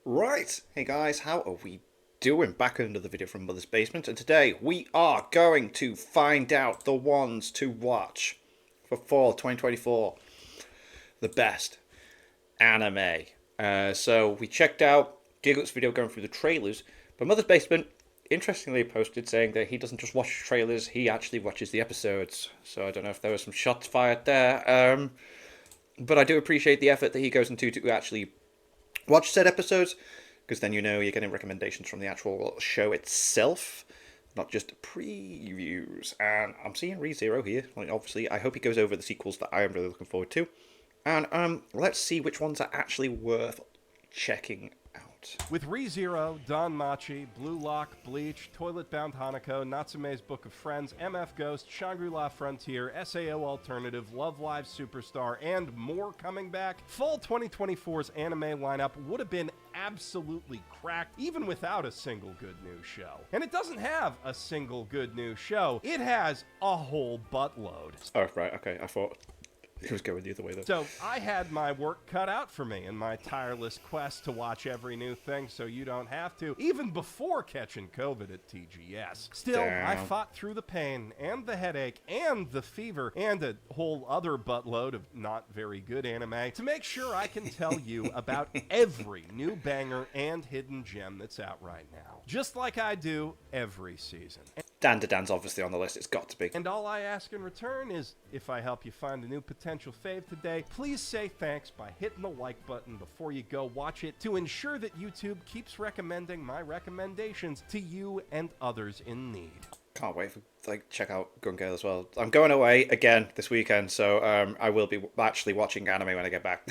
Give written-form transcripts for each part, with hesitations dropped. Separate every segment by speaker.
Speaker 1: Right, hey guys, how are we doing? Back at another video from Mother's Basement, and today we are going to find out the ones to watch for fall 2024. The best anime. So we checked out Giglet's video going through the trailers, but Mother's Basement interestingly posted saying that he doesn't just watch trailers, he actually watches the episodes. So I don't know if there were some shots fired there, but I do appreciate the effort that he goes into to actually watch said episodes, because then you know you're getting recommendations from the actual show itself, not just previews. And I'm seeing ReZero here. Like, obviously, I hope he goes over the sequels that I am really looking forward to. And let's see which ones are actually worth checking out.
Speaker 2: With ReZero, Don Machi, Blue Lock, Bleach, Toilet Bound Hanako, Natsume's Book of Friends, MF Ghost, Shagri-La Frontier, SAO Alternative, Love Live Superstar, and more coming back, Fall 2024's anime lineup would have been absolutely cracked even without a single good new show. And it doesn't have a single good new show, it has a whole buttload.
Speaker 1: Oh, right, okay, I thought it was going the other way though.
Speaker 2: So I had my work cut out for me in my tireless quest to watch every new thing so you don't have to, even before catching COVID at TGS. Still,
Speaker 1: Damn.
Speaker 2: I fought through the pain and the headache and the fever and a whole other buttload of not very good anime to make sure I can tell you about every new banger and hidden gem that's out right now. Just like I do every season.
Speaker 1: Dan's obviously on the list, it's got to be.
Speaker 2: And all I ask in return is, if I help you find a new potential fave today, please say thanks by hitting the like button before you go watch it to ensure that YouTube keeps recommending my recommendations to you and others in need.
Speaker 1: Can't wait for check out Gun Girl as well. I'm going away again this weekend, so I will be actually watching anime when I get back.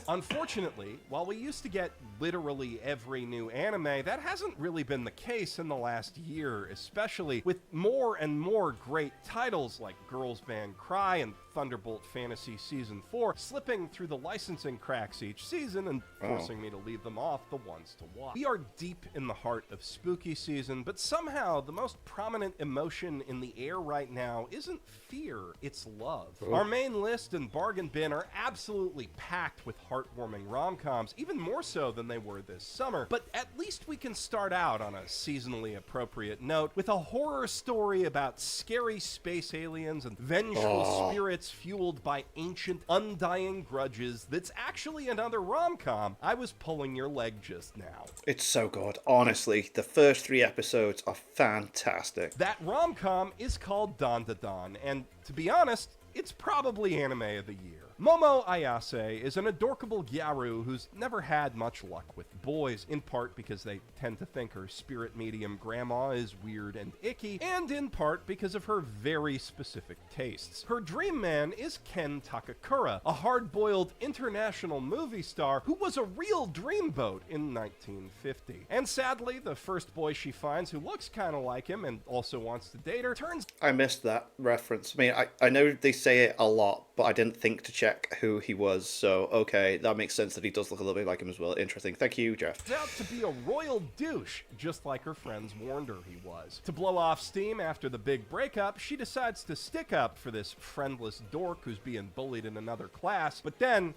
Speaker 2: Unfortunately, while we used to get literally every new anime, that hasn't really been the case in the last year, especially with more and more great titles like Girls Band Cry and Thunderbolt Fantasy Season 4 slipping through the licensing cracks each season and forcing me to leave them off the ones to watch. We are deep in the heart of spooky season, but somehow the most prominent emotion in the air right now isn't fear, it's love. Our main list and bargain bin are absolutely packed with heartwarming rom-coms, even more so than they were this summer, but at least we can start out on a seasonally appropriate note with a horror story about scary space aliens and vengeful spirits fueled by ancient, undying grudges that's actually another rom-com. I was pulling your leg just now.
Speaker 1: It's so good. Honestly, the first 3 episodes are fantastic.
Speaker 2: That rom-com is called Don Da Don, and to be honest, it's probably anime of the year. Momo Ayase is an adorkable gyaru who's never had much luck with boys, in part because they tend to think her spirit medium grandma is weird and icky, and in part because of her very specific tastes. Her dream man is Ken Takakura, a hard-boiled international movie star who was a real dreamboat in 1950. And sadly, the first boy she finds who looks kind of like him and also wants to date her turns...
Speaker 1: I missed that reference. I mean, I know they say it a lot, but I didn't think to check who he was, so okay, that makes sense that he does look a little bit like him as well. Interesting. Thank you, Jeff.
Speaker 2: Out to be a royal douche, just like her friends warned her he was. To blow off steam after the big breakup, she decides to stick up for this friendless dork who's being bullied in another class, but then,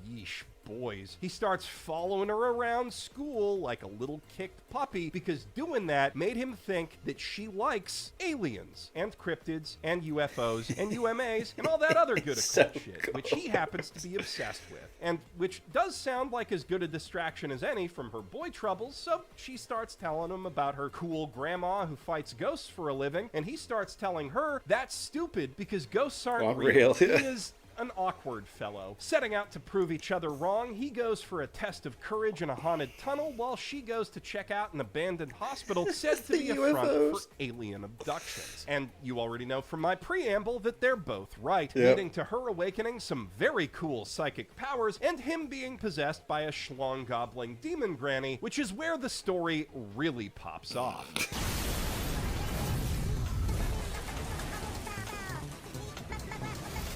Speaker 2: yeesh, boys. He starts following her around school like a little kicked puppy because doing that made him think that she likes aliens and cryptids and UFOs and UMAs and all that other good occult shit, which he happens to be obsessed with. And which does sound like as good a distraction as any from her boy troubles, so she starts telling him about her cool grandma who fights ghosts for a living, and he starts telling her that's stupid because ghosts aren't real. He is an awkward fellow. Setting out to prove each other wrong, he goes for a test of courage in a haunted tunnel while she goes to check out an abandoned hospital said to be a front for alien abductions. And you already know from my preamble that they're both right, leading to her awakening some very cool psychic powers and him being possessed by a schlong-gobbling demon granny, which is where the story really pops off.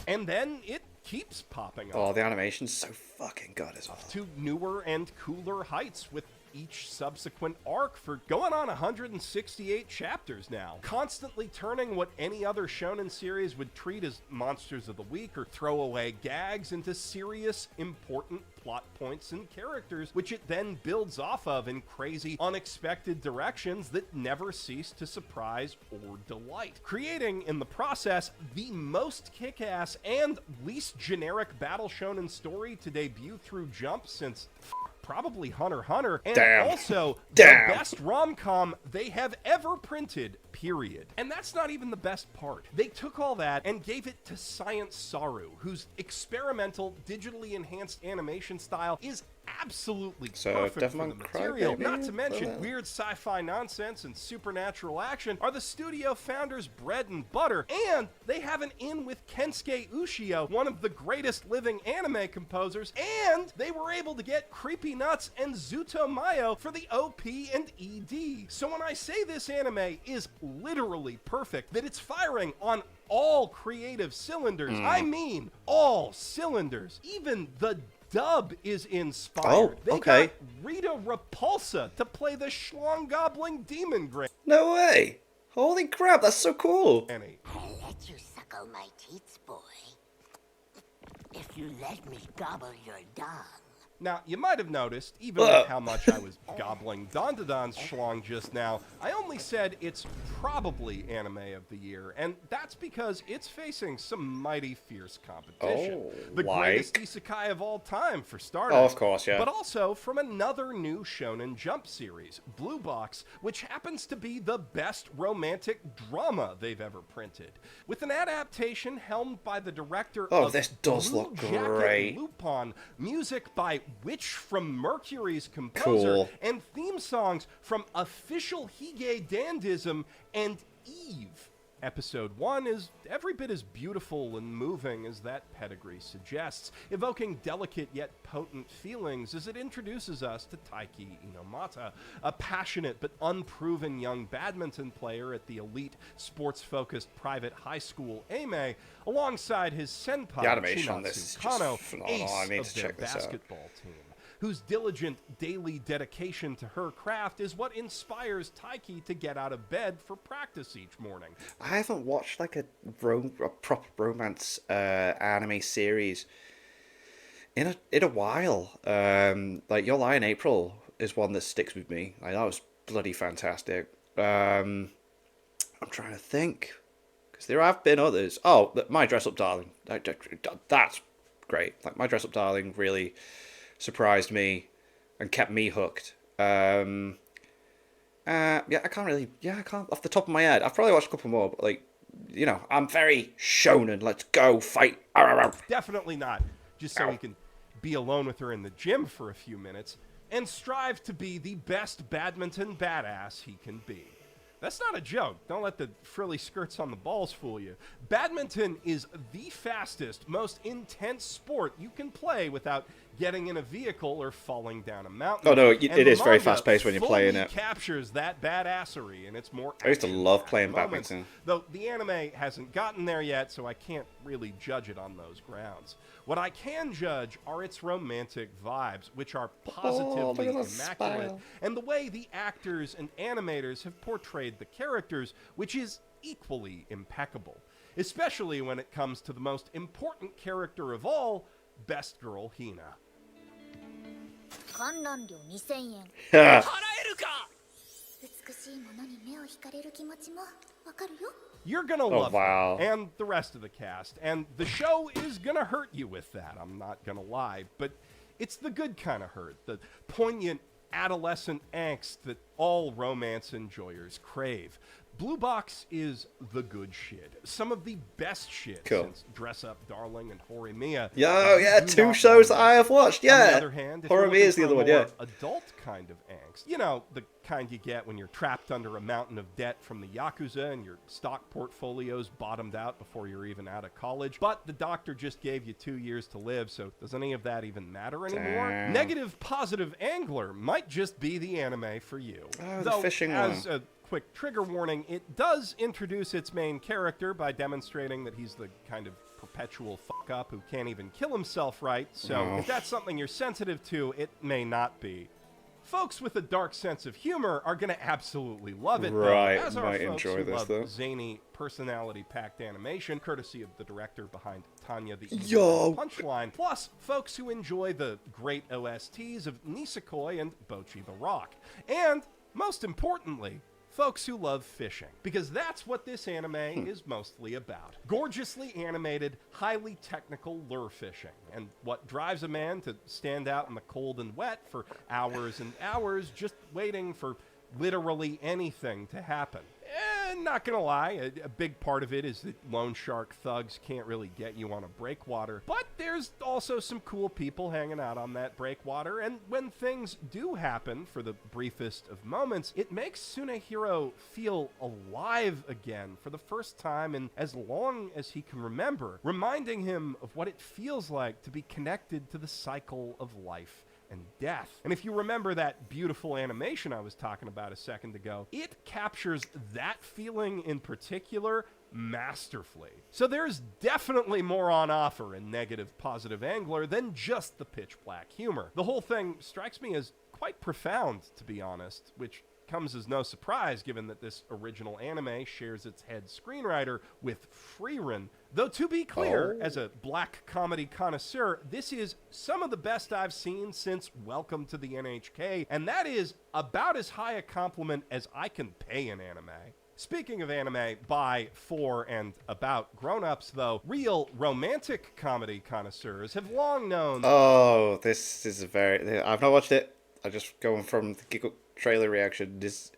Speaker 2: And then it keeps popping up.
Speaker 1: Oh, the animation's so fucking good as well.
Speaker 2: To newer and cooler heights with each subsequent arc for going on 168 chapters now, constantly turning what any other shonen series would treat as monsters of the week or throwaway gags into serious, important plot points and characters, which it then builds off of in crazy, unexpected directions that never cease to surprise or delight, creating, in the process, the most kick-ass and least generic battle shonen story to debut through Jump since probably Hunter x Hunter, and also the best rom-com they have ever printed, period. And that's not even the best part. They took all that and gave it to Science Saru, whose experimental, digitally enhanced animation style is absolutely perfect for the material. Not to mention, weird sci-fi nonsense and supernatural action are the studio founders' bread and butter, and they have an in with Kensuke Ushio, one of the greatest living anime composers, and they were able to get Creepy Nuts and Zuto Mayo for the OP and ED. So when I say this anime is literally perfect, that it's firing on all creative cylinders, I mean all cylinders, even the dub is inspired. They got Rita Repulsa to play the schlong-gobbling demon grain.
Speaker 1: No way! Holy crap, that's so cool!
Speaker 3: I'll let you suckle my teats, boy. If you let me gobble your dong.
Speaker 2: Now, you might have noticed, even with how much I was gobbling Don-to-Don's schlong just now, I only said it's probably anime of the year, and that's because it's facing some mighty fierce competition. The greatest isekai of all time, for starters.
Speaker 1: Oh, of course, yeah.
Speaker 2: But also from another new Shonen Jump series, Blue Box, which happens to be the best romantic drama they've ever printed. With an adaptation helmed by the director of
Speaker 1: this does
Speaker 2: Blue
Speaker 1: look
Speaker 2: Jacket
Speaker 1: great.
Speaker 2: Lupin, music by Witch from Mercury's composer, and theme songs from Official Hige Dandism and Eve. Episode 1 is every bit as beautiful and moving as that pedigree suggests, evoking delicate yet potent feelings as it introduces us to Taiki Inomata, a passionate but unproven young badminton player at the elite, sports-focused private high school Eime, alongside his senpai,
Speaker 1: the animation on this is
Speaker 2: Kano,
Speaker 1: just phenomenal. I need
Speaker 2: ace
Speaker 1: to
Speaker 2: of their
Speaker 1: check this out.
Speaker 2: basketball team, whose diligent daily dedication to her craft is what inspires Taiki to get out of bed for practice each morning.
Speaker 1: I haven't watched like a proper romance anime series in a while. Like Your Lie in April is one that sticks with me. Like, that was bloody fantastic. I'm trying to think, because there have been others. Oh, My Dress Up Darling. That's great. Like, My Dress Up Darling really surprised me and kept me hooked. I can't off the top of my head. I've probably watched a couple more, but like, you know, I'm very shonen. Let's go fight.
Speaker 2: Definitely not. Just so he can be alone with her in the gym for a few minutes and strive to be the best badminton badass he can be. That's not a joke. Don't let the frilly skirts on the balls fool you. Badminton is the fastest, most intense sport you can play without getting in a vehicle or falling down a mountain.
Speaker 1: Oh no, it is very fast-paced when you're playing it.
Speaker 2: Captures that badassery, and it's more.
Speaker 1: I used to love playing badminton.
Speaker 2: Though the anime hasn't gotten there yet, so I can't really judge it on those grounds. What I can judge are its romantic vibes, which are positively immaculate, and the way the actors and animators have portrayed the characters, which is equally impeccable. Especially when it comes to the most important character of all, Best Girl Hina. You're gonna love her, and the rest of the cast, and the show is gonna hurt you with that, I'm not gonna lie, but it's the good kind of hurt, the poignant adolescent angst that all romance enjoyers crave. Blue Box is the good shit. Some of the best shit since Dress Up Darling and Horimiya.
Speaker 1: Yeah, two shows that I have watched, yeah.
Speaker 2: On the other hand,
Speaker 1: Horimiya is the other one, yeah.
Speaker 2: Adult kind of angst. You know, the kind you get when you're trapped under a mountain of debt from the Yakuza and your stock portfolio's bottomed out before you're even out of college. But the doctor just gave you 2 years to live, so does any of that even matter anymore?
Speaker 1: Damn.
Speaker 2: Negative Positive Angler might just be the anime for you.
Speaker 1: Oh, the fishing one.
Speaker 2: Quick trigger warning, it does introduce its main character by demonstrating that he's the kind of perpetual fuck-up who can't even kill himself right, so if that's something you're sensitive to, it may not be folks with a dark sense of humor are going to absolutely love it,
Speaker 1: Right,
Speaker 2: though, as are
Speaker 1: might
Speaker 2: folks
Speaker 1: enjoy
Speaker 2: who
Speaker 1: this,
Speaker 2: love
Speaker 1: though.
Speaker 2: zany, personality-packed animation, courtesy of the director behind Tanya the
Speaker 1: Yo.
Speaker 2: Evil Punchline, plus folks who enjoy the great OSTs of Nisekoi and Bocchi the Rock. And, most importantly, folks who love fishing, because that's what this anime is mostly about. Gorgeously animated, highly technical lure fishing, and what drives a man to stand out in the cold and wet for hours and hours just waiting for literally anything to happen. And not gonna lie, a big part of it is that loan shark thugs can't really get you on a breakwater, but there's also some cool people hanging out on that breakwater, and when things do happen for the briefest of moments, it makes Tsunehiro feel alive again for the first time in as long as he can remember, reminding him of what it feels like to be connected to the cycle of life and death. And if you remember that beautiful animation I was talking about a second ago, it captures that feeling in particular masterfully. So there's definitely more on offer in Negative Positive Angler than just the pitch black humor. The whole thing strikes me as quite profound, to be honest, which comes as no surprise given that this original anime shares its head screenwriter with Frieren. Though to be clear, as a black comedy connoisseur, this is some of the best I've seen since Welcome to the NHK, and that is about as high a compliment as I can pay an anime. Speaking of anime by, for, and about grown-ups, though, real romantic comedy connoisseurs have long known...
Speaker 1: Oh, this is a very... I've not watched it. I'm just going from the giggle trailer reaction. This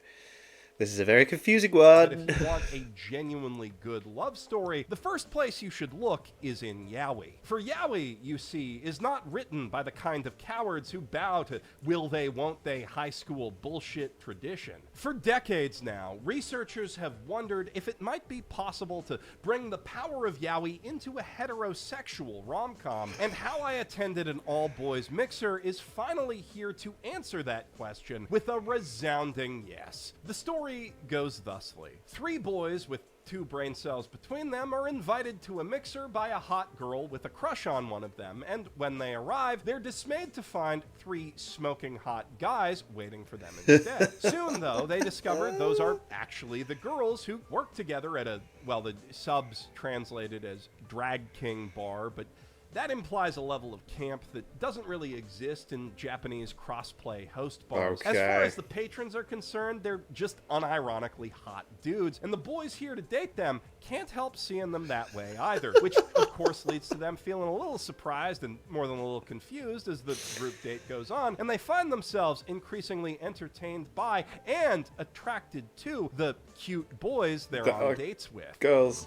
Speaker 1: is a very confusing one.
Speaker 2: But if you want a genuinely good love story, the first place you should look is in yaoi. For yaoi, you see, is not written by the kind of cowards who bow to will they, won't they high school bullshit tradition. For decades now, researchers have wondered if it might be possible to bring the power of yaoi into a heterosexual rom-com, and How I Attended an All-Boys Mixer is finally here to answer that question with a resounding yes. The story goes thusly. 3 boys with 2 brain cells between them are invited to a mixer by a hot girl with a crush on one of them, and when they arrive, they're dismayed to find 3 smoking hot guys waiting for them instead. Soon, though, they discover those are actually the girls who work together at a, well, the subs translated as Drag King bar, but that implies a level of camp that doesn't really exist in Japanese crossplay host bars.
Speaker 1: Okay.
Speaker 2: As far as the patrons are concerned, they're just unironically hot dudes, and the boys here to date them can't help seeing them that way either, which of course leads to them feeling a little surprised and more than a little confused as the group date goes on, and they find themselves increasingly entertained by and attracted to the cute boys they're on dates with.
Speaker 1: Girls.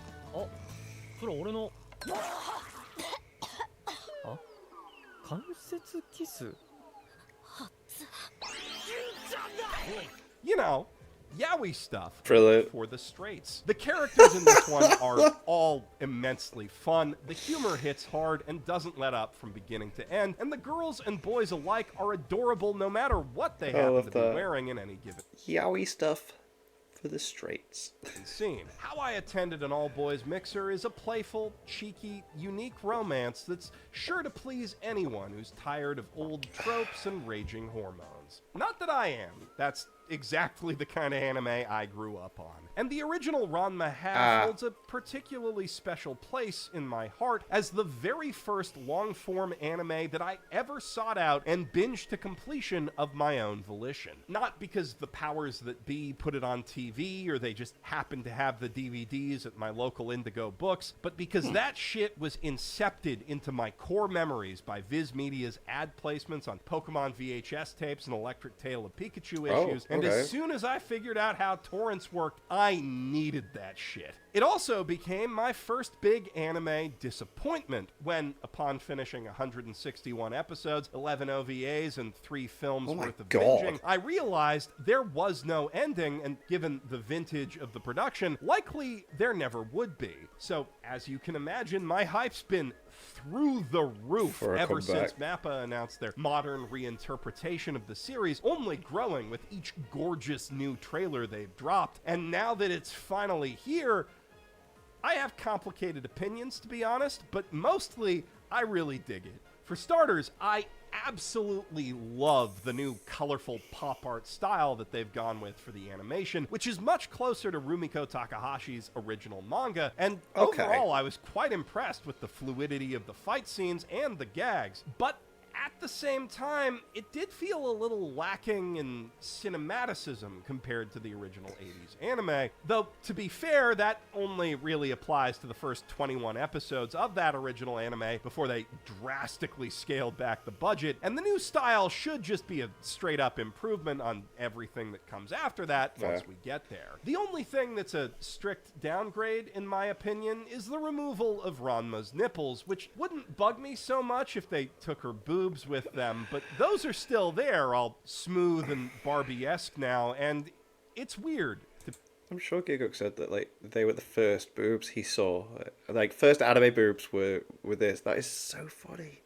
Speaker 4: それ俺の関節キス
Speaker 2: You know, yaoi stuff
Speaker 1: Brilliant.
Speaker 2: for the straights. The characters in this one are all immensely fun, the humor hits hard and doesn't let up from beginning to end, and the girls and boys alike are adorable no matter what they happen to be wearing in any given
Speaker 1: Yaoi stuff for the straights.
Speaker 2: scene. How I Attended an All-Boys Mixer is a playful, cheeky, unique romance that's sure to please anyone who's tired of old tropes and raging hormones. Not that I am. That's exactly the kind of anime I grew up on. And the original Ranma half holds a particularly special place in my heart as the very first long-form anime that I ever sought out and binged to completion of my own volition. Not because the powers that be put it on TV or they just happened to have the DVDs at my local Indigo Books, but because that shit was incepted into my core memories by Viz Media's ad placements on Pokemon VHS tapes and Electric Tale of Pikachu issues, and as soon as I figured out how torrents worked, I needed that shit. It also became my first big anime disappointment when, upon finishing 161 episodes, 11 OVAs, and 3 films worth of binging, I realized there was no ending, and given the vintage of the production, likely there never would be. So, as you can imagine, my hype's been through the roof ever since MAPPA announced their modern reinterpretation of the series, only growing with each gorgeous new trailer they've dropped. And now that it's finally here, I have complicated opinions, to be honest, but mostly I really dig it. For starters, I absolutely love the new colorful pop art style that they've gone with for the animation, which is much closer to Rumiko Takahashi's original manga, and
Speaker 1: Okay.
Speaker 2: overall I was quite impressed with the fluidity of the fight scenes and the gags, but at the same time, it did feel a little lacking in cinematicism compared to the original 80s anime, though, to be fair, that only really applies to the first 21 episodes of that original anime before they drastically scaled back the budget, and the new style should just be a straight-up improvement on everything that comes after that once we get there. The only thing that's a strict downgrade, in my opinion, is the removal of Ranma's nipples, which wouldn't bug me so much if they took her boobs with them, but those are still there, all smooth and Barbie-esque now, and it's weird.
Speaker 1: I'm sure Giguk said that like they were the first boobs he saw. Like first anime boobs were with this. That is so funny.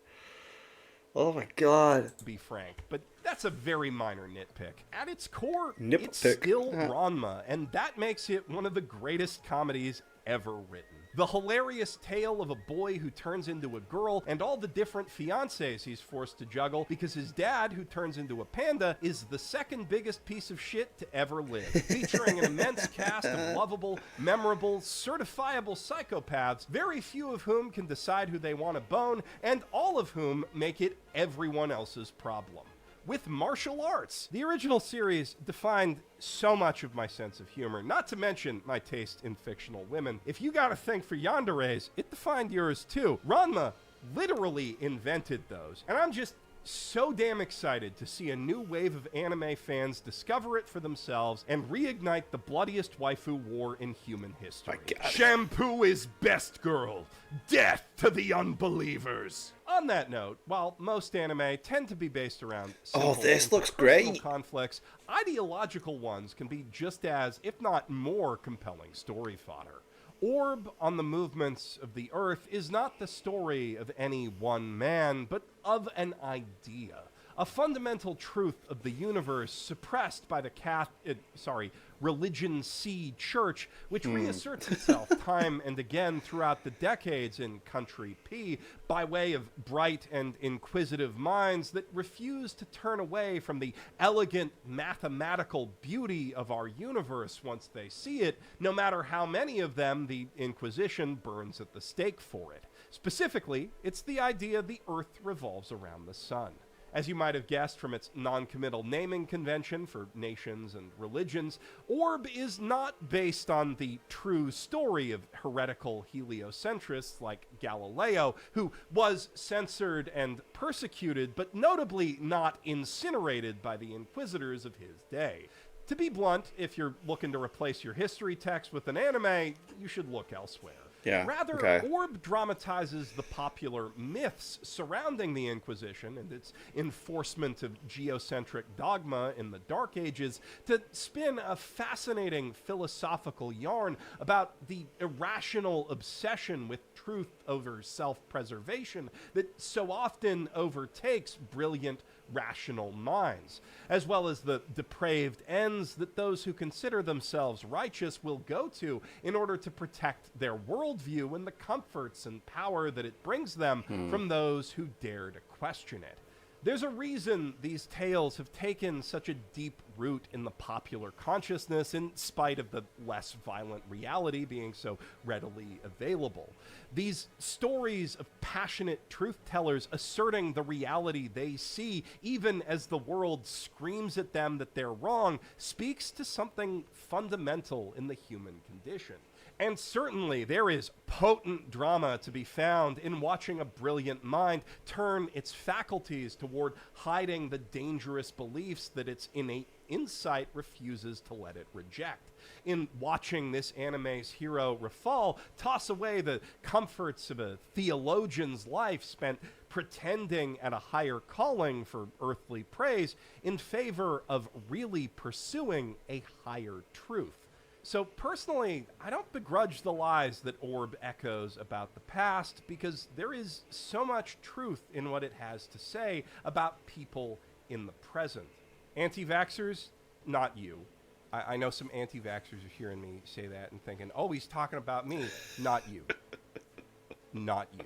Speaker 1: Oh my god.
Speaker 2: To be frank, but that's a very minor nitpick. At its core,
Speaker 1: Nitpick.
Speaker 2: it's still Ranma, and that makes it one of the greatest comedies ever written. The hilarious tale of a boy who turns into a girl and all the different fiancés he's forced to juggle because his dad, who turns into a panda, is the second biggest piece of shit to ever live. Featuring an immense cast of lovable, memorable, certifiable psychopaths, very few of whom can decide who they want to bone, and all of whom make it everyone else's problem. With martial arts. The original series defined so much of my sense of humor, not to mention my taste in fictional women. If you got a thing for yanderes, it defined yours too. Ranma literally invented those, and I'm just so damn excited to see a new wave of anime fans discover it for themselves and reignite the bloodiest waifu war in human history. Shampoo is best girl. Death to the unbelievers. On that note, while most anime tend to be based around simple
Speaker 1: this looks
Speaker 2: interpersonal
Speaker 1: great.
Speaker 2: conflicts, ideological ones can be just as, if not more, compelling story fodder. Orb on the movements of the Earth is not the story of any one man, but of an idea. A fundamental truth of the universe suppressed by the Religion C Church, which reasserts itself time and again throughout the decades in Country P by way of bright and inquisitive minds that refuse to turn away from the elegant mathematical beauty of our universe once they see it, no matter how many of them the Inquisition burns at the stake for it. Specifically, it's the idea the Earth revolves around the sun. As you might have guessed from its non-committal naming convention for nations and religions, Orb is not based on the true story of heretical heliocentrists like Galileo, who was censored and persecuted, but notably not incinerated by the inquisitors of his day. To be blunt, if you're looking to replace your history text with an anime, you should look elsewhere.
Speaker 1: Yeah,
Speaker 2: Rather,
Speaker 1: okay.
Speaker 2: Orb dramatizes the popular myths surrounding the Inquisition and its enforcement of geocentric dogma in the Dark Ages to spin a fascinating philosophical yarn about the irrational obsession with truth over self-preservation that so often overtakes brilliant, rational minds, as well as the depraved ends that those who consider themselves righteous will go to in order to protect their worldview and the comforts and power that it brings them from those who dare to question it. There's a reason these tales have taken such a deep root in the popular consciousness in spite of the less violent reality being so readily available. These stories of passionate truth-tellers asserting the reality they see, even as the world screams at them that they're wrong, speaks to something fundamental in the human condition. And certainly there is potent drama to be found in watching a brilliant mind turn its faculties toward hiding the dangerous beliefs that its innate insight refuses to let it reject. In watching this anime's hero Rafal toss away the comforts of a theologian's life spent pretending at a higher calling for earthly praise in favor of really pursuing a higher truth. So personally, I don't begrudge the lies that Orb echoes about the past because there is so much truth in what it has to say about people in the present. Anti-vaxxers, not you. I know some anti-vaxxers are hearing me say that and thinking, oh, he's talking about me. Not you. Not you.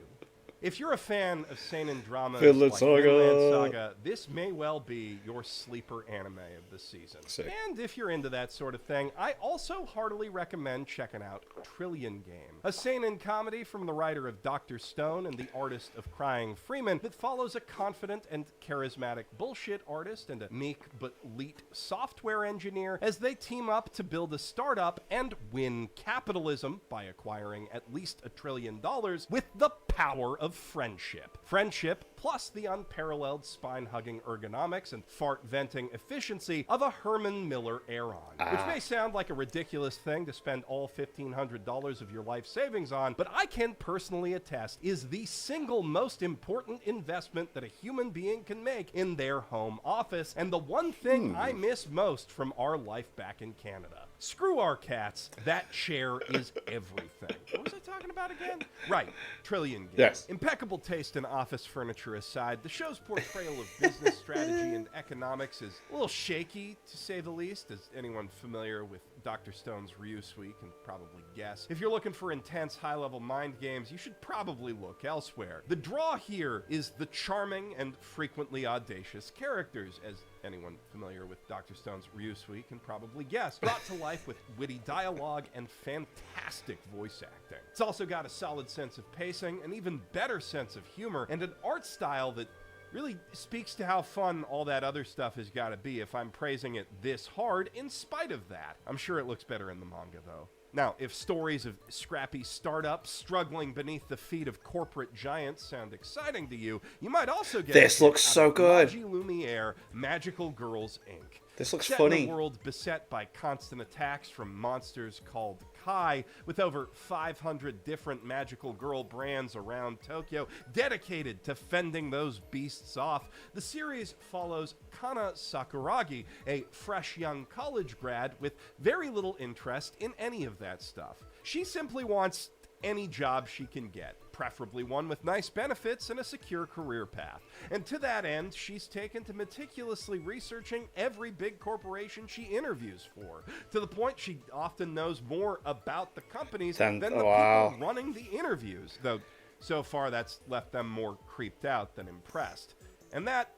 Speaker 2: If you're a fan of seinen dramas
Speaker 1: Vinland
Speaker 2: like
Speaker 1: Saga.
Speaker 2: Vinland Saga, this may well be your sleeper anime of the season.
Speaker 1: Sick.
Speaker 2: And if you're into that sort of thing, I also heartily recommend checking out Trillion Game, a seinen comedy from the writer of Dr. Stone and the artist of Crying Freeman that follows a confident and charismatic bullshit artist and a meek but elite software engineer as they team up to build a startup and win capitalism by acquiring at least $1 trillion with the power of friendship. Friendship plus the unparalleled spine-hugging ergonomics and fart-venting efficiency of a Herman Miller Aeron. Which may sound like a ridiculous thing to spend all $1,500 of your life savings on, but I can personally attest is the single most important investment that a human being can make in their home office, and the one thing I miss most from our life back in Canada. Screw our cats, that chair is everything. What was I talking about again? Right, Trillion Game.
Speaker 1: Yes.
Speaker 2: Impeccable taste in office furniture aside, the show's portrayal of business strategy and economics is a little shaky, to say the least, as anyone familiar with Dr. Stone's Ryusui can probably guess. If you're looking for intense, high-level mind games, you should probably look elsewhere. The draw here is the charming and frequently audacious characters, as anyone familiar with Dr. Stone's Ryusui can probably guess, brought to life with witty dialogue and fantastic voice acting. It's also got a solid sense of pacing, an even better sense of humor, and an art style that really speaks to how fun all that other stuff has got to be if I'm praising it this hard in spite of that. I'm sure it looks better in the manga, though. Now, if stories of scrappy startups struggling beneath the feet of corporate giants sound exciting to you, you might also get
Speaker 1: This looks so good.
Speaker 2: Magie Lumiere, Magical Girls Inc.
Speaker 1: This looks
Speaker 2: Set
Speaker 1: funny.
Speaker 2: in a world beset by constant attacks from monsters called Kai, with over 500 different magical girl brands around Tokyo dedicated to fending those beasts off, the series follows Kana Sakuragi, a fresh young college grad with very little interest in any of that stuff. She simply wants any job she can get, preferably one with nice benefits and a secure career path. And to that end, she's taken to meticulously researching every big corporation she interviews for, to the point she often knows more about the companies than the people running the interviews, though so far that's left them more creeped out than impressed. And that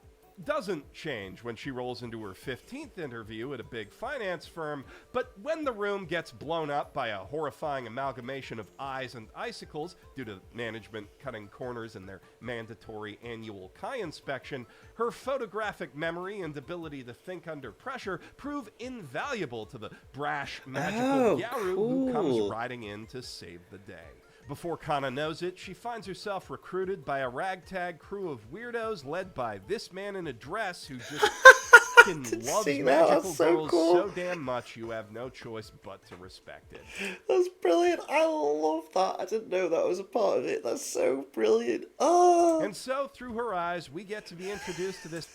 Speaker 2: doesn't change when she rolls into her 15th interview at a big finance firm, but when the room gets blown up by a horrifying amalgamation of eyes and icicles due to management cutting corners in their mandatory annual Kai inspection, her photographic memory and ability to think under pressure prove invaluable to the brash magical Gyaru who comes riding in to save the day. Before Kana knows it, she finds herself recruited by a ragtag crew of weirdos led by this man in a dress who just fucking loves magical girls so damn much you have no choice but to respect it.
Speaker 1: That's brilliant. I love that. I didn't know that was a part of it. That's so brilliant. Oh.
Speaker 2: And so, through her eyes, we get to be introduced to this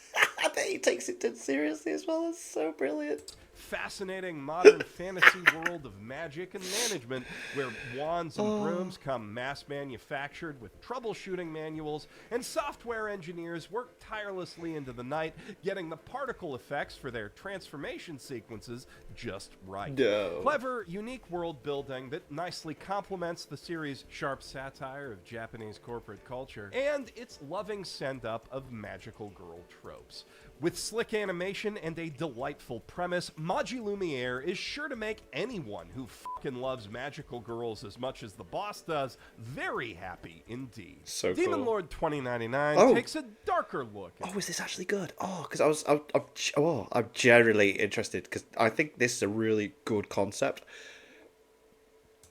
Speaker 1: I bet he takes it dead seriously as well. That's so brilliant.
Speaker 2: fascinating modern fantasy world of magic and management where wands and brooms come mass manufactured with troubleshooting manuals, and software engineers work tirelessly into the night getting the particle effects for their transformation sequences just right.
Speaker 1: No.
Speaker 2: Clever, unique world building that nicely complements the series' sharp satire of Japanese corporate culture and its loving send-up of magical girl tropes. With slick animation and a delightful premise, Magie Lumiere is sure to make anyone who fucking loves magical girls as much as the boss does very happy indeed.
Speaker 1: So
Speaker 2: Demon
Speaker 1: cool.
Speaker 2: Lord 2099 takes a darker look.
Speaker 1: Oh, is this actually good? Oh, because I'm generally interested because I think this is a really good concept.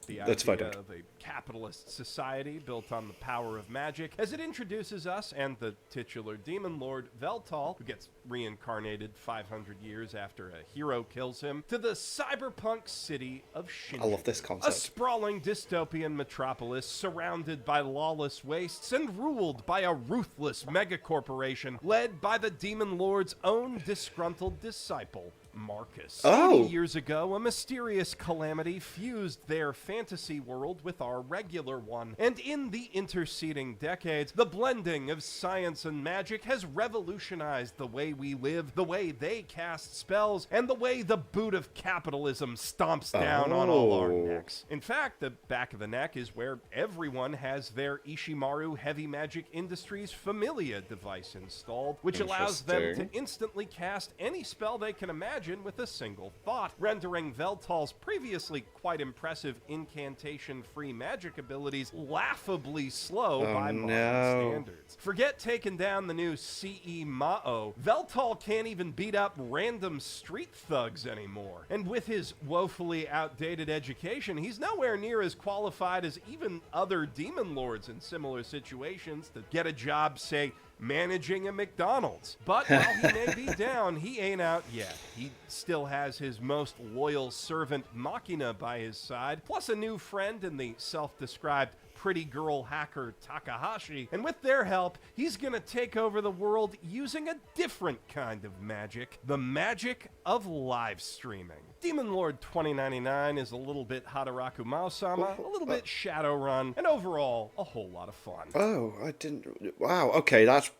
Speaker 2: The
Speaker 1: Let's find
Speaker 2: idea
Speaker 1: out.
Speaker 2: of a capitalist society built on the power of magic, as it introduces us and the titular demon lord Veltal, who gets reincarnated 500 years after a hero kills him, to the cyberpunk city of Shinjuku.
Speaker 1: I love this
Speaker 2: A
Speaker 1: concept.
Speaker 2: sprawling dystopian metropolis surrounded by lawless wastes and ruled by a ruthless megacorporation led by the demon lord's own disgruntled disciple, Marcus. 80 years ago, a mysterious calamity fused their fantasy world with our our regular one. And in the interceding decades, the blending of science and magic has revolutionized the way we live, the way they cast spells, and the way the boot of capitalism stomps down on all our necks. In fact, the back of the neck is where everyone has their Ishimaru Heavy Magic Industries Familia device installed, which allows them to instantly cast any spell they can imagine with a single thought, rendering Veltal's previously quite impressive incantation-free magic abilities laughably slow by modern standards. Forget taking down the new CE Mao. Veltal can't even beat up random street thugs anymore. And with his woefully outdated education, he's nowhere near as qualified as even other demon lords in similar situations to get a job, say, managing a McDonald's. But while he may be down, he ain't out yet. He still has his most loyal servant Machina by his side, plus a new friend in the self-described pretty girl hacker Takahashi, and with their help, he's gonna take over the world using a different kind of magic, the magic of live streaming. Demon Lord 2099 is a little bit Hataraku Mao-sama, a little bit Shadowrun, and overall, a whole lot of fun.
Speaker 1: Oh, I didn't... Wow, okay, that's...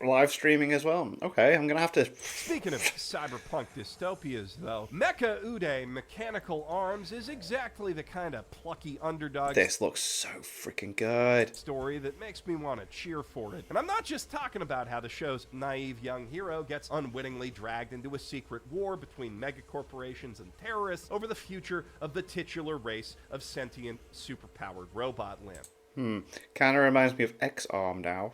Speaker 1: live streaming as well. Okay, I'm gonna have to...
Speaker 2: Speaking of cyberpunk dystopias, though, Mecha UD Mechanical Arms is exactly the kind of plucky underdog...
Speaker 1: This looks so freaking good.
Speaker 2: ...story that makes me want to cheer for it. And I'm not just talking about how the show's naive young hero gets unwittingly dragged into a secret war between megacorporations and terrorists over the future of the titular race of sentient, superpowered robot lamp.
Speaker 1: Kind of reminds me of X-Arm now.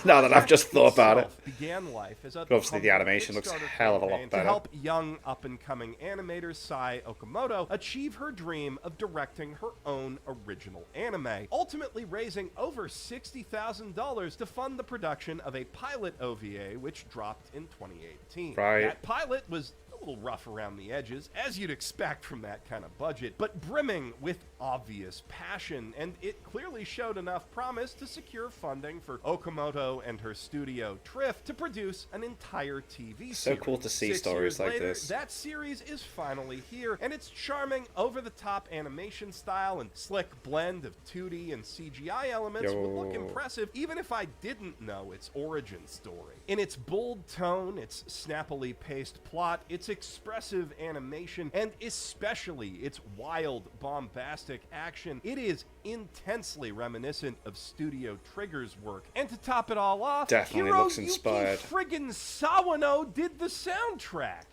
Speaker 1: Now that I've just thought about it.
Speaker 2: Began life as a
Speaker 1: obviously the animation looks a hell of a lot better.
Speaker 2: To help young up-and-coming animator Sai Okamoto achieve her dream of directing her own original anime, ultimately raising over $60,000 to fund the production of a pilot OVA which dropped in 2018.
Speaker 1: Right.
Speaker 2: That pilot was a little rough around the edges, as you'd expect from that kind of budget, but brimming with obvious passion, and it clearly showed enough promise to secure funding for Okamoto and her studio Triff to produce an entire TV series.
Speaker 1: So cool to see
Speaker 2: 6
Speaker 1: stories
Speaker 2: years
Speaker 1: like
Speaker 2: later,
Speaker 1: this.
Speaker 2: That series is finally here, and its charming, over-the-top animation style and slick blend of 2D and CGI elements would look impressive even if I didn't know its origin story. In its bold tone, its snappily paced plot, its expressive animation, and especially its wild, bombastic action, it is intensely reminiscent of Studio Trigger's work. And to top it all off,
Speaker 1: Definitely looks inspired.
Speaker 2: friggin' Sawano did the soundtrack.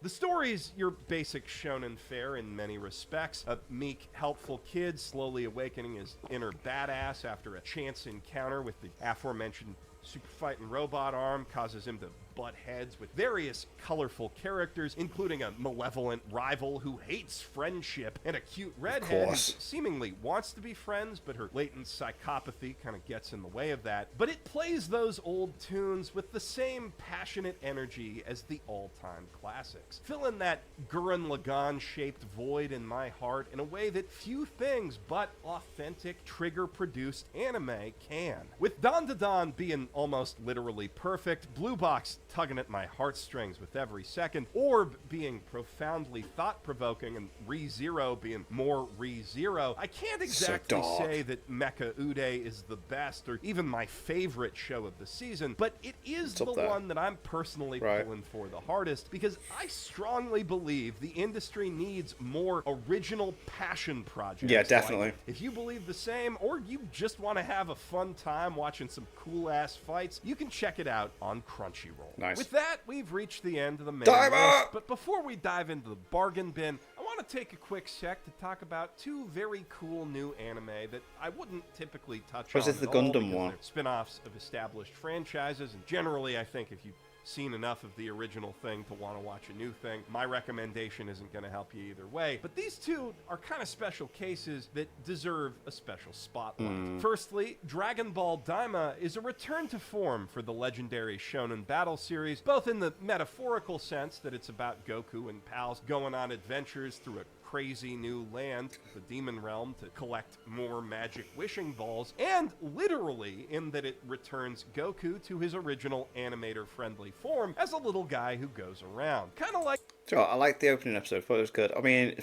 Speaker 2: The story's your basic shonen fare in many respects. A meek, helpful kid slowly awakening his inner badass after a chance encounter with the aforementioned super fighting robot arm causes him to butt heads with various colorful characters, including a malevolent rival who hates friendship and a cute redhead who seemingly wants to be friends, but her latent psychopathy kind of gets in the way of that. But it plays those old tunes with the same passionate energy as the all-time classics, filling that Gurren Lagann-shaped void in my heart in a way that few things but authentic Trigger-produced anime can. With Dan Da Dan being almost literally perfect, Blue Box tugging at my heartstrings with every second, Orb being profoundly thought-provoking, and ReZero being more ReZero, I can't exactly say that Mecha UD is the best or even my favorite show of the season, but it is the one that I'm personally pulling for the hardest, because I strongly believe the industry needs more original passion projects.
Speaker 1: Yeah, definitely.
Speaker 2: Like, if you believe the same, or you just want to have a fun time watching some cool-ass fights, you can check it out on Crunchyroll.
Speaker 1: Nice.
Speaker 2: With that, we've reached the end of the main list, but before we dive into the bargain bin, I want to take a quick sec to talk about two very cool new anime that I wouldn't typically touch on.
Speaker 1: Was it the Gundam one?
Speaker 2: Spin-offs of established franchises, and generally I think if you seen enough of the original thing to want to watch a new thing, my recommendation isn't going to help you either way. But these two are kind of special cases that deserve a special spotlight. Firstly, Dragon Ball Daima is a return to form for the legendary Shonen Battle series, both in the metaphorical sense that it's about Goku and pals going on adventures through a crazy new land, the Demon Realm, to collect more magic wishing balls, and literally in that it returns Goku to his original animator-friendly form as a little guy who goes around. Kind of like...
Speaker 1: Sure, I liked the opening episode. Thought it was good. I mean,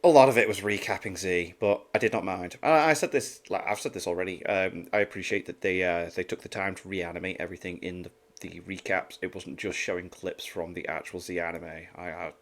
Speaker 1: a lot of it was recapping Z, but I did not mind. I said this, like I've said this already. I appreciate that they took the time to reanimate everything in the recaps. It wasn't just showing clips from the actual Z anime.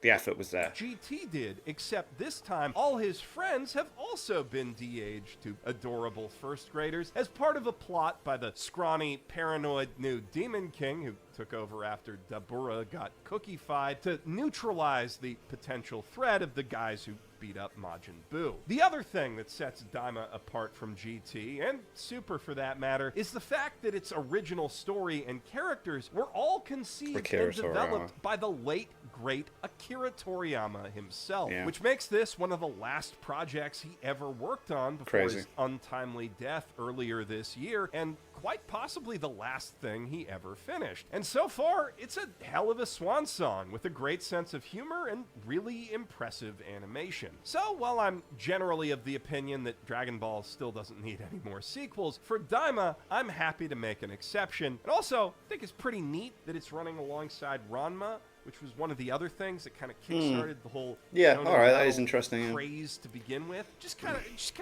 Speaker 1: The effort was there.
Speaker 2: GT did, except this time all his friends have also been de-aged to adorable first graders as part of a plot by the scrawny, paranoid new Demon King who took over after Dabura got cookie-fied to neutralize the potential threat of the guys who beat up Majin Buu. The other thing that sets Daima apart from GT, and Super for that matter, is the fact that its original story and characters were all conceived and developed by the late, great Akira Toriyama himself, which makes this one of the last projects he ever worked on before his untimely death earlier this year, and quite possibly the last thing he ever finished. And so far, it's a hell of a swan song with a great sense of humor and really impressive animation. So while I'm generally of the opinion that Dragon Ball still doesn't need any more sequels, for Daima, I'm happy to make an exception. And also, I think it's pretty neat that it's running alongside Ranma, which was one of the other things that kind of kickstarted the whole
Speaker 1: that is interesting
Speaker 2: craze to begin with. Just kind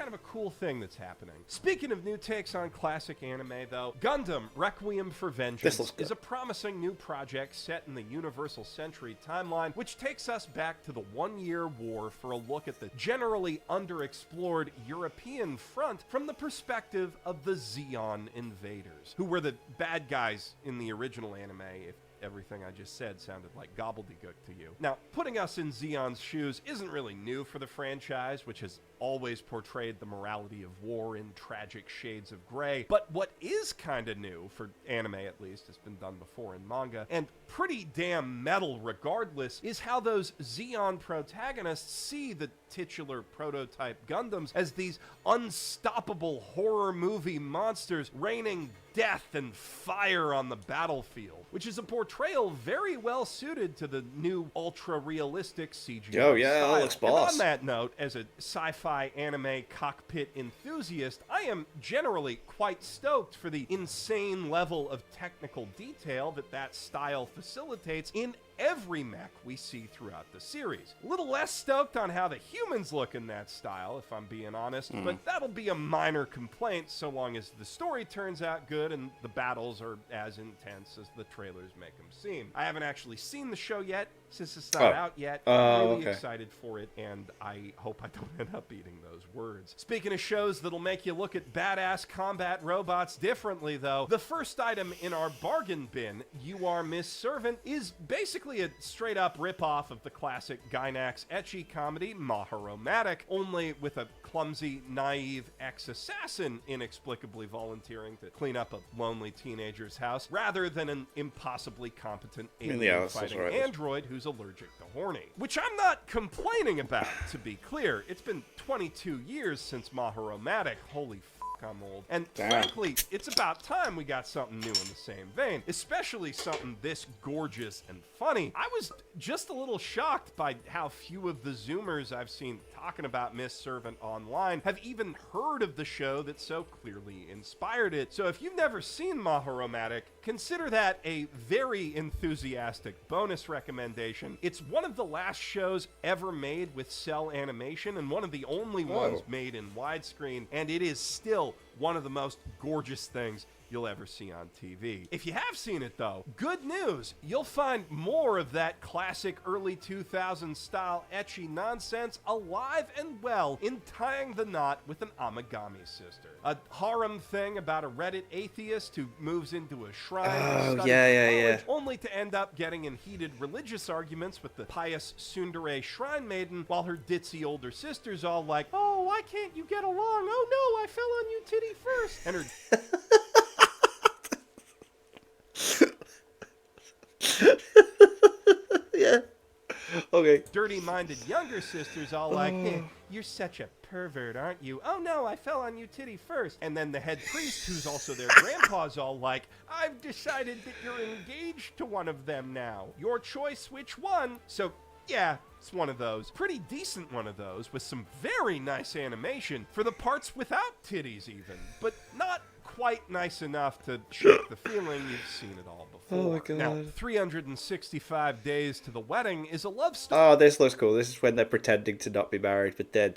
Speaker 2: of a cool thing that's happening. Speaking of new takes on classic anime, though, Gundam Requiem for Vengeance is a promising new project set in the Universal Century timeline, which takes us back to the 1-year war for a look at the generally underexplored European front from the perspective of the Zeon invaders, who were the bad guys in the original anime, if everything I just said sounded like gobbledygook to you. Now, putting us in Zeon's shoes isn't really new for the franchise, which has always portrayed the morality of war in tragic shades of gray. But what is kind of new, for anime at least, it's been done before in manga, and pretty damn metal regardless, is how those Zeon protagonists see the titular prototype Gundams as these unstoppable horror movie monsters raining death and fire on the battlefield, which is a portrayal very well suited to the new ultra-realistic CGI style.
Speaker 1: That looks boss.
Speaker 2: And on that note, as a sci-fi anime cockpit enthusiast, I am generally quite stoked for the insane level of technical detail that style facilitates in every mech we see throughout the series. A little less stoked on how the humans look in that style, if I'm being honest, but that'll be a minor complaint so long as the story turns out good and the battles are as intense as the trailers make them seem. I haven't actually seen the show yet, since it's not out yet. I'm really excited for it, and I hope I don't end up eating those words. Speaking of shows that'll make you look at badass combat robots differently, though, the first item in our bargain bin, You Are Miss Servant, is basically a straight-up ripoff of the classic Gainax ecchi comedy Maharomatic, only with a clumsy, naive ex-assassin inexplicably volunteering to clean up a lonely teenager's house, rather than an impossibly competent alien-fighting android who's allergic to horny. Which I'm not complaining about, to be clear. It's been 22 years since Maharomatic. Holy f***, I'm old. And frankly, it's about time we got something new in the same vein, especially something this gorgeous and funny. I was just a little shocked by how few of the Zoomers I've seen talking about Miss Servant online have even heard of the show that so clearly inspired it. So if you've never seen Maharomatic, consider that a very enthusiastic bonus recommendation. It's one of the last shows ever made with cell animation and one of the only ones made in widescreen, and it is still one of the most gorgeous things you'll ever see on TV. If you have seen it though, good news, you'll find more of that classic early 2000s style ecchi nonsense alive and well in Tying the Knot with an Amagami Sister. A harem thing about a Reddit atheist who moves into a shrine only to end up getting in heated religious arguments with the pious tsundere shrine maiden while her ditzy older sister's all like, "Oh, why can't you get along? Oh no, I fell on you titty first." And her dirty-minded younger sister's all like, "You're such a pervert, aren't you? Oh no, I fell on you titty first." And then the head priest, who's also their grandpa's all like, "I've decided that you're engaged to one of them now. Your choice, which one?" So Yeah, it's one of those. Pretty decent one of those, with some very nice animation for the parts without titties even, but not quite nice enough to shake the feeling you've seen it all before.
Speaker 1: Oh my God.
Speaker 2: Now, 365 Days to the Wedding is a love story.
Speaker 1: Oh, this looks cool. This is when they're pretending to not be married, but then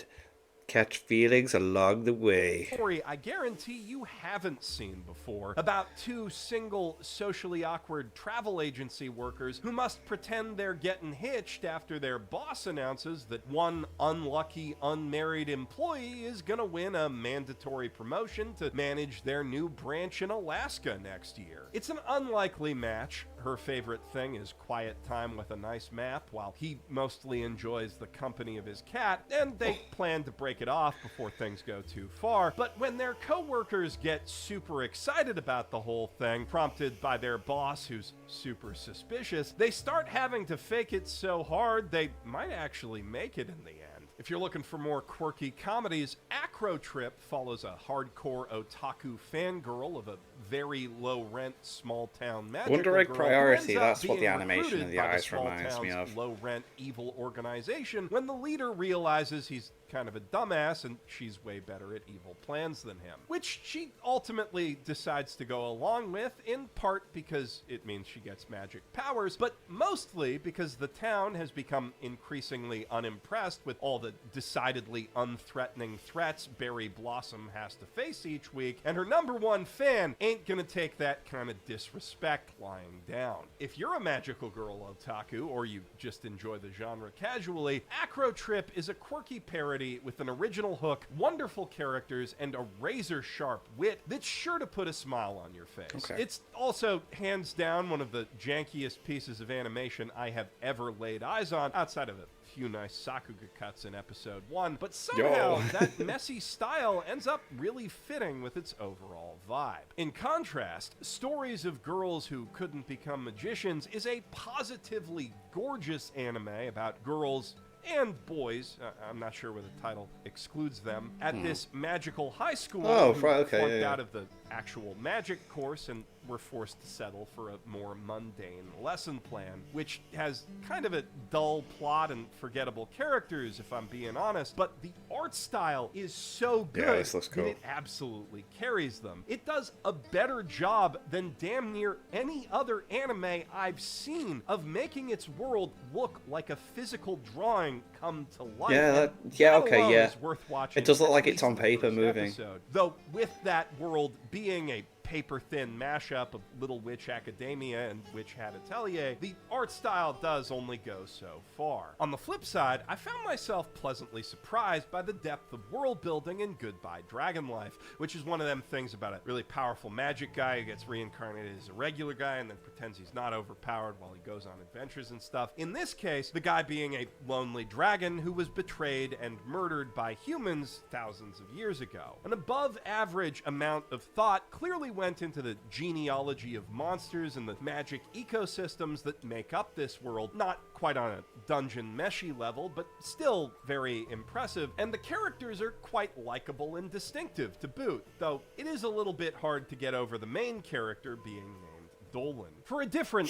Speaker 1: catch feelings along the way.
Speaker 2: Story I guarantee you haven't seen before, about two single, socially awkward travel agency workers who must pretend they're getting hitched after their boss announces that one unlucky, unmarried employee is gonna win a mandatory promotion to manage their new branch in Alaska next year. It's an unlikely match. Her favorite thing is quiet time with a nice map, while he mostly enjoys the company of his cat, and they plan to break it off before things go too far. But when their co-workers get super excited about the whole thing, prompted by their boss who's super suspicious, they start having to fake it so hard they might actually make it in the end. If you're looking for more quirky comedies, Acro Trip follows a hardcore otaku fangirl of a very low-rent, small-town magical
Speaker 1: Wonder Egg
Speaker 2: girl
Speaker 1: Priority,
Speaker 2: who ends up
Speaker 1: that's what the
Speaker 2: being
Speaker 1: animation
Speaker 2: recruited
Speaker 1: of the
Speaker 2: by
Speaker 1: eyes
Speaker 2: small
Speaker 1: reminds me
Speaker 2: town's
Speaker 1: of.
Speaker 2: low-rent evil organization when the leader realizes he's kind of a dumbass and she's way better at evil plans than him, which she ultimately decides to go along with, in part because it means she gets magic powers, but mostly because the town has become increasingly unimpressed with all the decidedly unthreatening threats Berry Blossom has to face each week, and her number one fan ain't gonna take that kind of disrespect lying down. If you're a magical girl otaku, or you just enjoy the genre casually, Acro Trip is a quirky parody with an original hook, wonderful characters, and a razor-sharp wit that's sure to put a smile on your face.
Speaker 1: Okay.
Speaker 2: It's also, hands down, one of the jankiest pieces of animation I have ever laid eyes on, outside of a few nice Sakuga cuts in episode 1, but somehow that messy style ends up really fitting with its overall vibe. In contrast, Stories of Girls Who Couldn't Become Magicians is a positively gorgeous anime about girls and boys, I'm not sure where the title excludes them, at this magical high school who
Speaker 1: right, okay,
Speaker 2: flunked
Speaker 1: yeah.
Speaker 2: out of the actual magic course and were forced to settle for a more mundane lesson plan, which has kind of a dull plot and forgettable characters, if I'm being honest, but the art style is so good
Speaker 1: Yeah, this looks
Speaker 2: that
Speaker 1: cool.
Speaker 2: it absolutely carries them. It does a better job than damn near any other anime I've seen of making its world look like a physical drawing come to life.
Speaker 1: Yeah,
Speaker 2: and
Speaker 1: yeah,
Speaker 2: that
Speaker 1: okay,
Speaker 2: alone
Speaker 1: yeah.
Speaker 2: is worth watching.
Speaker 1: It does look
Speaker 2: at
Speaker 1: like it's
Speaker 2: least
Speaker 1: on
Speaker 2: the
Speaker 1: paper
Speaker 2: first
Speaker 1: moving.
Speaker 2: episode. Though with that world being a paper-thin mashup of Little Witch Academia and Witch Hat Atelier, the art style does only go so far. On the flip side, I found myself pleasantly surprised by the depth of world building in Goodbye Dragon Life, which is one of them things about a really powerful magic guy who gets reincarnated as a regular guy and then pretends he's not overpowered while he goes on adventures and stuff. In this case, the guy being a lonely dragon who was betrayed and murdered by humans thousands of years ago. An above-average amount of thought clearly went into the genealogy of monsters and the magic ecosystems that make up this world, not quite on a dungeon meshy level, but still very impressive, and the characters are quite likable and distinctive to boot, though it is a little bit hard to get over the main character being named Dolan. For a different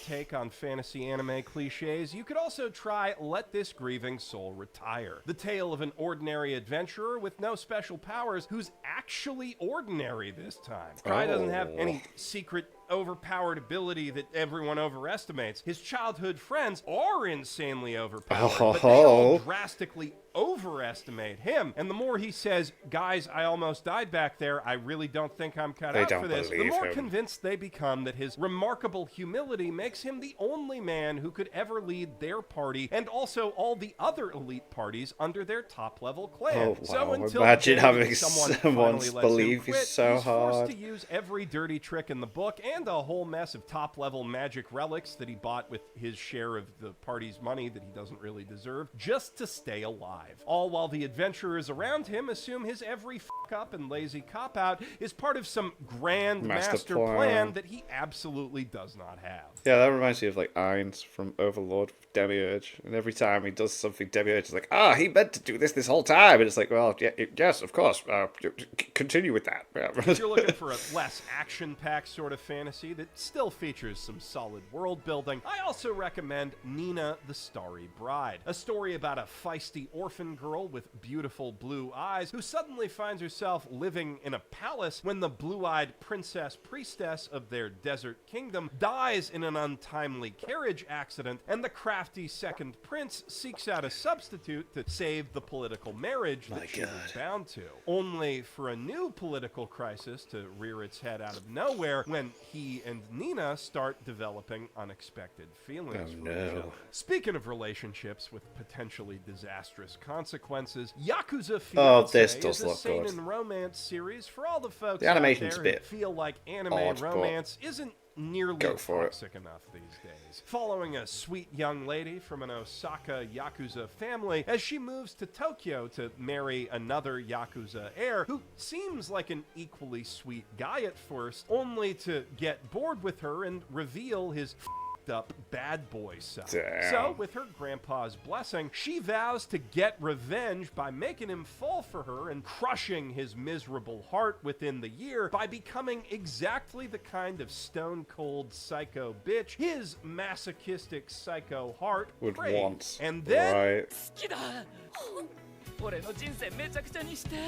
Speaker 2: take on fantasy anime cliches, you could also try Let This Grieving Soul Retire, the tale of an ordinary adventurer with no special powers who's actually ordinary this time. Guy doesn't have any secret overpowered ability that everyone overestimates. His childhood friends are insanely overpowered, but they all drastically overestimate him. And the more he says, guys, I almost died back there, I really don't think I'm cut out for this, the more convinced they become that his remarkable humility makes him the only man who could ever lead their party and also all the other elite parties under their top-level clan.
Speaker 1: Oh, wow.
Speaker 2: So until
Speaker 1: Imagine
Speaker 2: the day
Speaker 1: having
Speaker 2: that someone
Speaker 1: someone
Speaker 2: finally lets him
Speaker 1: believe he's
Speaker 2: quit,
Speaker 1: so
Speaker 2: he's forced
Speaker 1: hard.
Speaker 2: to use every dirty trick in the book and a whole mess of top-level magic relics that he bought with his share of the party's money that he doesn't really deserve, just to stay alive. All while the adventurers around him assume his every fuck-up and lazy cop-out is part of some grand master plan that he absolutely does not have.
Speaker 1: Yeah, that reminds me of like Ainz from Overlord with Demiurge, and every time he does something, Demiurge is like, he meant to do this whole time, and it's like, well, yeah, yes, of course, continue with that.
Speaker 2: If you're looking for a less action-packed sort of fantasy fantasy that still features some solid world building, I also recommend Nina the Starry Bride, a story about a feisty orphan girl with beautiful blue eyes who suddenly finds herself living in a palace when the blue-eyed princess priestess of their desert kingdom dies in an untimely carriage accident, and the crafty second prince seeks out a substitute to save the political marriage that she was bound to, only for a new political crisis to rear its head out of nowhere when he and Nina start developing unexpected feelings for each other. Speaking of relationships with potentially disastrous consequences, Yakuza Fiancé
Speaker 1: this does
Speaker 2: is a
Speaker 1: look good.
Speaker 2: seinen romance series for all the folks
Speaker 1: The animation's
Speaker 2: out there
Speaker 1: a bit
Speaker 2: who feel like anime
Speaker 1: odd, but
Speaker 2: romance isn't nearly
Speaker 1: go for it.
Speaker 2: toxic enough these days. Following a sweet young lady from an Osaka Yakuza family as she moves to Tokyo to marry another Yakuza heir who seems like an equally sweet guy at first, only to get bored with her and reveal his up bad boy side.
Speaker 1: Damn.
Speaker 2: So, with her grandpa's blessing, she vows to get revenge by making him fall for her and crushing his miserable heart within the year by becoming exactly the kind of stone-cold psycho bitch his masochistic psycho heart
Speaker 1: would
Speaker 2: craved.
Speaker 1: want.
Speaker 2: And then
Speaker 1: Right.
Speaker 4: 好きだ俺の人生めちゃくちゃにしてっ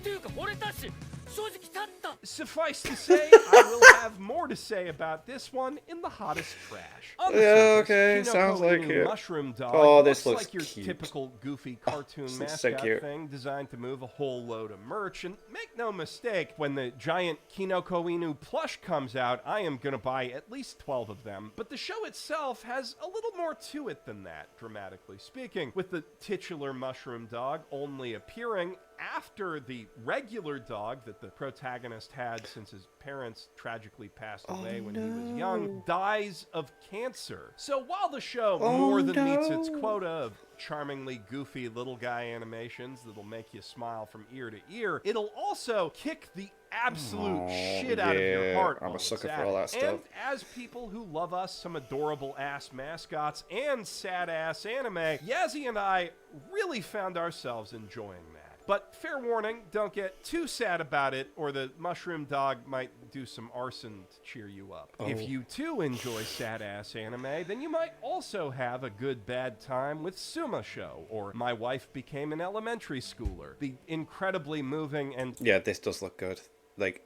Speaker 4: ていうか惚れたし正直立った
Speaker 2: suffice to say, I will have more to say about this one in the hottest trash. On the
Speaker 1: Yeah,
Speaker 2: surface,
Speaker 1: okay,
Speaker 2: Kinoko
Speaker 1: sounds like
Speaker 2: Inu
Speaker 1: it.
Speaker 2: Mushroom Dog
Speaker 1: Oh, this looks
Speaker 2: like your
Speaker 1: cute.
Speaker 2: typical goofy cartoon
Speaker 1: this looks so
Speaker 2: mascot
Speaker 1: cute.
Speaker 2: thing designed to move a whole load of merch. And make no mistake, when the giant Kinoko Inu plush comes out, I am gonna buy at least 12 of them. But the show itself has a little more to it than that, dramatically speaking, with the titular Mushroom Dog only appearing after the regular dog that the protagonist had since his parents tragically passed away when he was young dies of cancer. So while the show more than meets its quota of charmingly goofy little guy animations that'll make you smile from ear to ear, it'll also kick the absolute shit out of your
Speaker 1: yeah,
Speaker 2: heart.
Speaker 1: I'm a
Speaker 2: while it's
Speaker 1: sucker
Speaker 2: at
Speaker 1: for all
Speaker 2: it.
Speaker 1: that stuff.
Speaker 2: And as people who love us some adorable ass mascots and sad ass anime, Yazzie and I really found ourselves enjoying that. But fair warning, don't get too sad about it, or the Mushroom Dog might do some arson to cheer you up. If you too enjoy sad-ass anime, then you might also have a good bad time with Suma Show, or My Wife Became an Elementary Schooler, the incredibly moving and
Speaker 1: Yeah, this does look good. Like,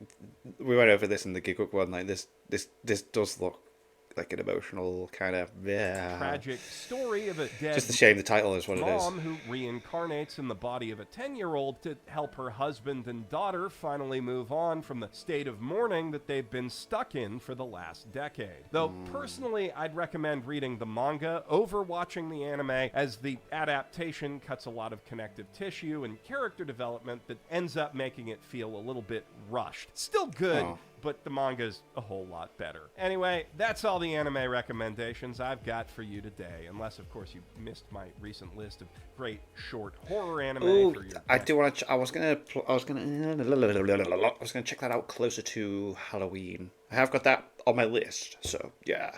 Speaker 1: we went over this in the Gig Up one. Like, this does look like an emotional kind of
Speaker 2: tragic story of a dead
Speaker 1: Just a shame the title is what it is.
Speaker 2: mom who reincarnates in the body of a 10-year-old to help her husband and daughter finally move on from the state of mourning that they've been stuck in for the last decade. Though personally, I'd recommend reading the manga over watching the anime, as the adaptation cuts a lot of connective tissue and character development that ends up making it feel a little bit rushed. Still good, but the manga's a whole lot better. Anyway, that's all the anime recommendations I've got for you today, unless, of course, you missed my recent list of great short horror anime
Speaker 1: Ooh,
Speaker 2: for your
Speaker 1: I do want to. I was gonna check that out closer to Halloween. I have got that on my list, so yeah.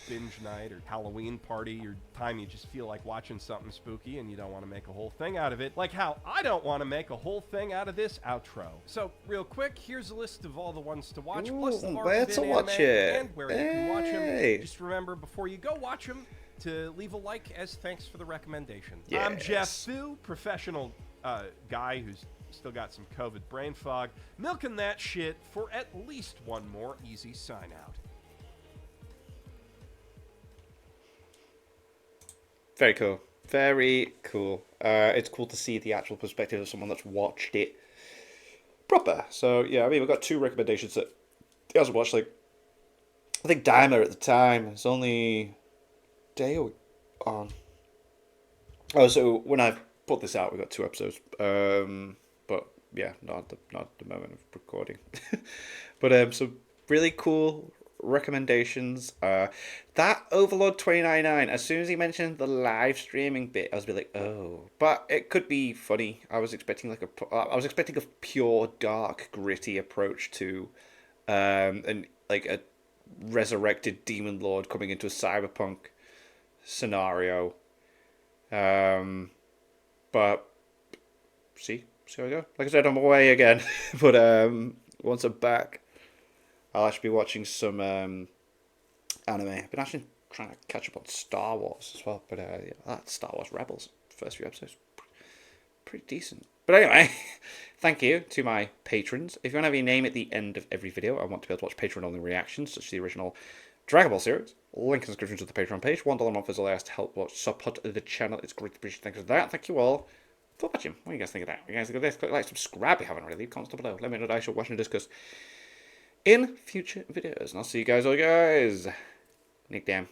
Speaker 2: binge night or Halloween party, or time you just feel like watching something spooky and you don't want to make a whole thing out of it, like how I don't want to make a whole thing out of this outro. So real quick, here's a list of all the ones to watch, plus the
Speaker 1: where to watch
Speaker 2: anime
Speaker 1: it.
Speaker 2: and where you can watch
Speaker 1: Hey.
Speaker 2: them. Just remember, before you go watch them, to leave a like as thanks for the recommendation. I'm Jeff Fu, professional guy who's still got some COVID brain fog, milking that shit for at least one more easy sign out.
Speaker 1: Very cool. Very cool. It's cool to see the actual perspective of someone that's watched it proper. So, yeah, I mean, we've got two recommendations that he hasn't watched. Like, I think Dimer at the time, it's only a day on. Oh, so when I put this out, we got 2 episodes. But, yeah, not at the moment of recording. But, so really cool recommendations. That Overlord 2099, as soon as he mentioned the live streaming bit, I was a bit like, oh, but it could be funny. I was expecting a pure dark gritty approach to and like a resurrected demon lord coming into a cyberpunk scenario, but see how I go. Like I said, I'm away again, but once I'm back, I'll actually be watching some anime. I've been actually trying to catch up on Star Wars as well, but yeah, that's Star Wars Rebels. First few episodes, pretty decent. But anyway, thank you to my patrons. If you want to have your name at the end of every video, I want to be able to watch Patreon-only reactions, such as the original Dragon Ball series. Link in the description to the Patreon page. $1 a month is all I ask to help support the channel. It's greatly appreciated. Thanks for that. Thank you all for watching. What do you guys think of that? What do you guys think of this? Click like, subscribe if you haven't already. Leave comments down below. Let me know what I should watch and discuss in future videos. And I'll see you guys all, guys. Nick Dam.